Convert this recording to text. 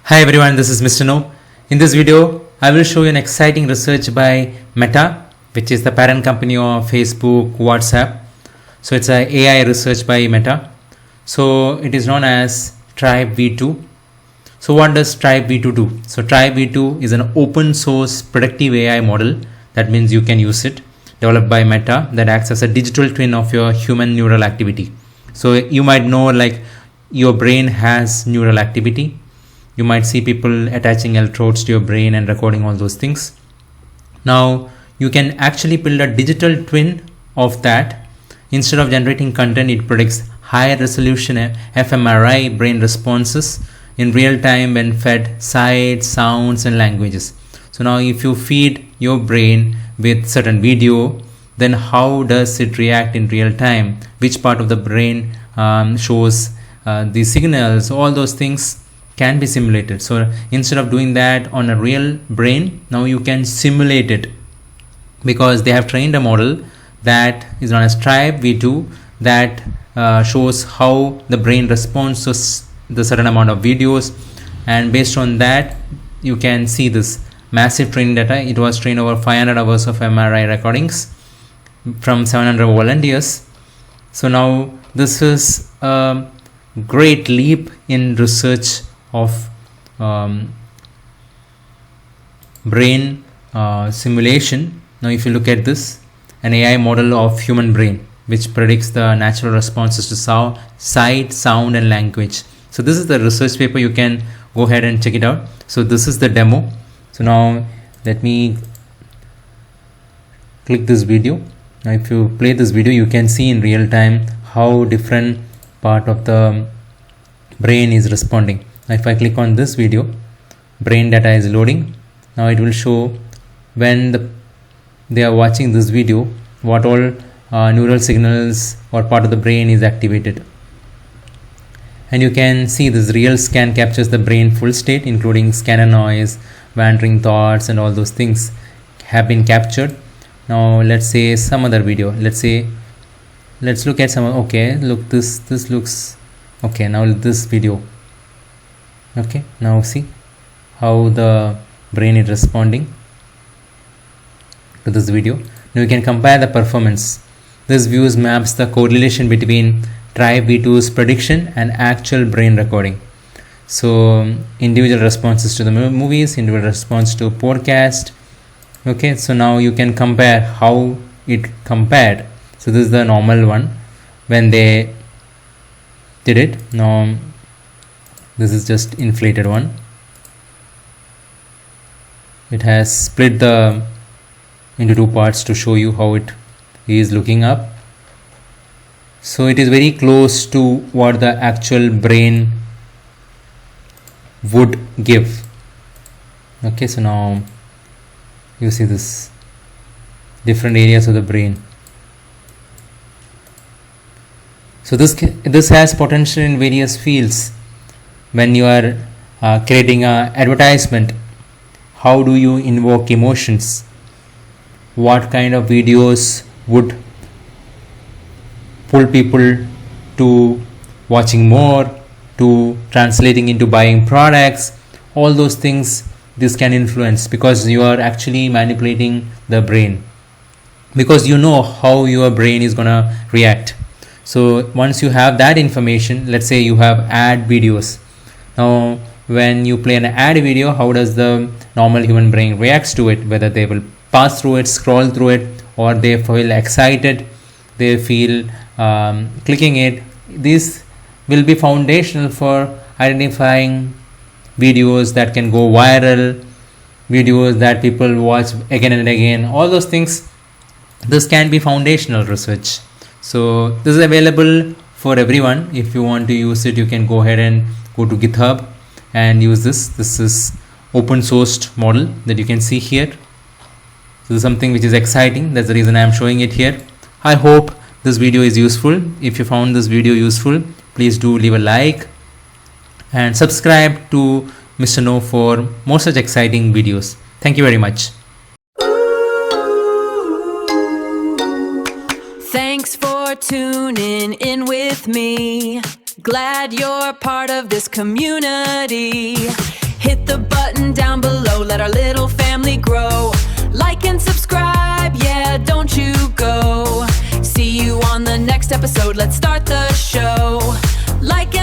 Hi everyone, this is Mr. No. In this video, I will show you an exciting research by Meta, which is the parent company of Facebook, WhatsApp. So it's a AI research by Meta. So it is known as tRIBE v2. So what does tRIBE v2 do? So tRIBE v2 is an open source predictive AI model. That means you can use it, developed by Meta, that acts as a digital twin of your human neural activity. So you might know, like, your brain has neural activity. You might see people attaching electrodes to your brain and recording all those things. Now you can actually build a digital twin of that. Instead of generating content, it predicts high resolution fMRI brain responses in real time when fed sights, sounds and languages. So now if you feed your brain with certain video, then how does it react in real time? Which part of the brain shows the signals? All those things can be simulated. So instead of doing that on a real brain, now you can simulate it, because they have trained a model that is known as tRIBE v2 that shows how the brain responds to the certain amount of videos, and based on that you can see this massive training data. It was trained over 500 hours of MRI recordings from 700 volunteers. So now this is a great leap in research of brain simulation. Now if you look at this, an AI model of human brain which predicts the natural responses to sight, sound and language. So this is the research paper. You can go ahead and check it out. So this is the demo. So now let me click this video. Now if you play this video, you can see in real time how different part of the brain is responding. Now if I click on this video, brain data is loading. Now it will show when they are watching this video, what all neural signals or part of the brain is activated. And you can see this real scan captures the brain full state, including scanner noise, wandering thoughts and all those things have been captured. Now let's say some other video. Let's look at some. Okay, look, this looks okay. Now this video. Okay, now see how the brain is responding to this video. Now you can compare the performance. This views maps the correlation between tRIBE v2's prediction and actual brain recording. So individual responses to the movies, individual response to podcast. Okay, so now you can compare how it compared. So this is the normal one when they did it. Now this is just inflated one. It has split into two parts to show you how it is looking up. So it is very close to what the actual brain would give. Okay, so now you see this different areas of the brain. So this has potential in various fields. When you are creating an advertisement, how do you invoke emotions? What kind of videos would pull people to watching more, to translating into buying products? All those things this can influence, because you are actually manipulating the brain, because you know how your brain is gonna react. So once you have that information, let's say you have ad videos. Now when you play an ad video, how does the normal human brain reacts to it? Whether they will pass through it, scroll through it, or they feel excited, they feel clicking it. This will be foundational for identifying videos that can go viral, videos that people watch again and again, all those things. This can be foundational research. So this is available for everyone. If you want to use it, you can go ahead and go to GitHub and use this. This is open sourced model that you can see here. So this is something which is exciting. That's the reason I am showing it here. I hope this video is useful. If you found this video useful, please do leave a like and subscribe to Mr. No for more such exciting videos. Thank you very much. Thanks for tuning in with me. Glad you're part of this community. Hit the button down below, let our little family grow. Like and subscribe, yeah, don't you go. See you on the next episode, let's start the show. Like and